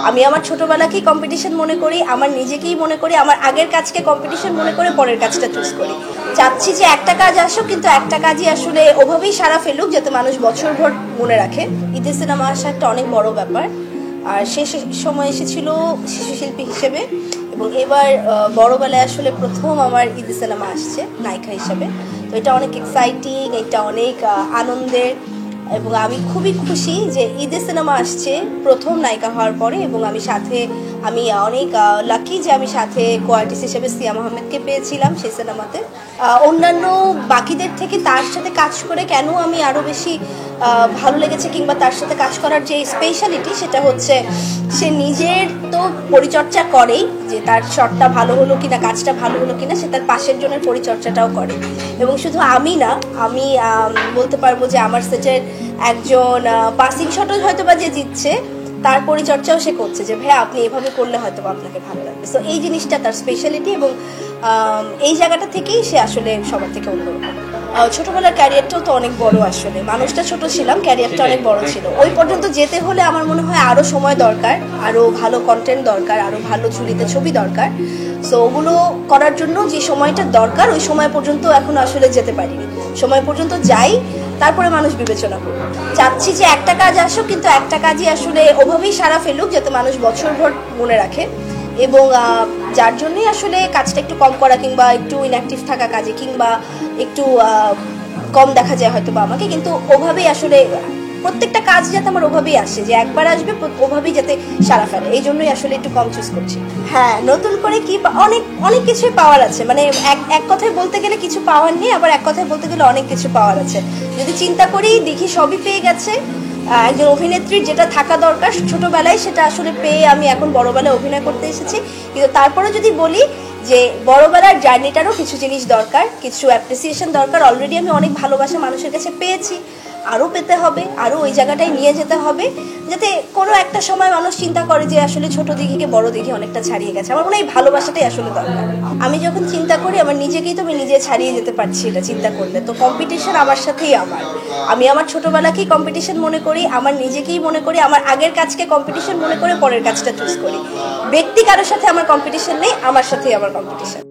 আমি আমার ছোটবেলাকেই কম্পিটিশন মনে করি, আমার নিজেকেই মনে করি, আমার আগের কাজকে কম্পিটিশন মনে করে পরের কাজটা চুজ করি। চাচ্ছি যে একটা কাজ আসুক, কিন্তু একটা কাজই আসলে ওভাবেই সারা ফেলুক যাতে মানুষ বছরভর মনে রাখে। ঈদে সিনেমা আসা একটা অনেক বড় ব্যাপার, আর শেষ সময় এসেছিল শিশুশিল্পী হিসেবে, এবং এবার বড়বেলায় আসলে প্রথম আমার ঈদে সিনেমা আসছে নায়িকা হিসেবে। তো এটা অনেক এক্সাইটিং, এটা অনেক আনন্দের, এবং আমি খুবই খুশি যে ঈদে সিনেমা আসছে প্রথম নায়িকা হওয়ার পরে, এবং আমি অনেক লাকি যে আমি সাথে কো-আর্টিস্ট হিসেবে সিয়াম আহমেদকে পেয়েছিলাম সেই সিনেমাতে। অন্যান্য বাকিদের থেকে তার সাথে কাজ করে কেন আমি আরও বেশি ভালো লেগেছে, কিংবা তার সাথে কাজ করার যে স্পেশালিটি, সেটা হচ্ছে সে নিজের তো পরিচর্যা করেই, যে তার শটটা ভালো হলো কিনা, কাজটা ভালো হলো কিনা, সে তার পাশের জনের পরিচর্যাটাও করে। এবং শুধু আমি না, আমি বলতে পারবো যে আমার সেটের একজন পাসিং শটও হয়তো বা যে জিতছে, তার পরিচর্যাও সে করছে, যে ভাইয়া আপনি এভাবে করলে হয়তো আপনাকে ভালো লাগবে। সো এই জিনিসটা তার স্পেশালিটি, এবং এই জায়গাটা থেকেই সে আসলে সবার থেকে অন্যরকম। ছোটবেলার ক্যারিয়ারটাও তো অনেক বড়, আসলে মানুষটা ছোট ছিলাম, ক্যারিয়ারটা অনেক বড় ছিল। ওই পর্যন্ত যেতে হলে আমার মনে হয় আরও সময় দরকার, আরও ভালো কন্টেন্ট দরকার, আরও ভালো ঝুলিতে ছবি দরকার। সো ওগুলো করার জন্য যে সময়টা দরকার, ওই সময় পর্যন্ত এখন আসলে যেতে পারিনি। সময় পর্যন্ত যাই, তারপরে মানুষ বিবেচনা করবে। চাচ্ছি যে একটা কাজ আসুক, কিন্তু একটা কাজই আসলে ওভাবেই সারা ফেলুক যাতে মানুষ বছরভর মনে রাখে, এবং যার জন্যই আসলে কাজটা একটু কম করা, কিংবা একটু ইনঅ্যাক্টিভ থাকা কাজে, কিংবা একটু কম দেখা যায় হয়তো বা আমাকে, কিন্তু ওভাবেই আসলে প্রত্যেকটা কাজ যাতে আমার ওভাবেই আসে, যে একবার আসবে ওভাবেই যাতে সারা ফেলে, এই জন্যই আসলে একটু কম চুজ করছি। হ্যাঁ, নতুন করে কি অনেক অনেক কিছুই পাওয়ার আছে, মানে এক কথায় বলতে গেলে কিছু পাওয়ার নেই, আবার এক কথায় বলতে গেলে অনেক কিছু পাওয়ার আছে। যদি চিন্তা করি দেখি সবই পেয়ে গেছে। একজন অভিনেত্রীর যেটা থাকা দরকার ছোটবেলায়, সেটা আসলে পেয়ে আমি এখন বড়বেলায় অভিনয় করতে এসেছি। কিন্তু তারপরে যদি বলি যে বড়বেলার জার্নিটারও কিছু জিনিস দরকার, কিছু অ্যাপ্রিসিয়েশন দরকার। অলরেডি আমি অনেক ভালোবাসা মানুষের কাছে পেয়েছি, আরও পেতে হবে, আরও ওই জায়গাটায় নিয়ে যেতে হবে, যাতে কোনো একটা সময় মানুষ চিন্তা করে যে আসলে ছোট দিঘিকে বড় দিঘি অনেকটা ছাড়িয়ে গেছে। আমার মনে হয় এই ভালোবাসাটাই আসলে দরকার। আমি যখন চিন্তা করি আমার নিজেকেই তো আমি নিজে ছাড়িয়ে যেতে পারছি এটা চিন্তা করলে, তো কম্পিটিশন আমার সাথেই আমি আমার ছোটবেলাকেই কম্পিটিশন মনে করি, আমার নিজেকেই মনে করি, আমার আগের কাজকে কম্পিটিশন মনে করে পরের কাজটা চুজ করি। ব্যক্তি কারোর সাথে আমার কম্পিটিশন নেই, আমার সাথেই আমার কম্পিটিশন।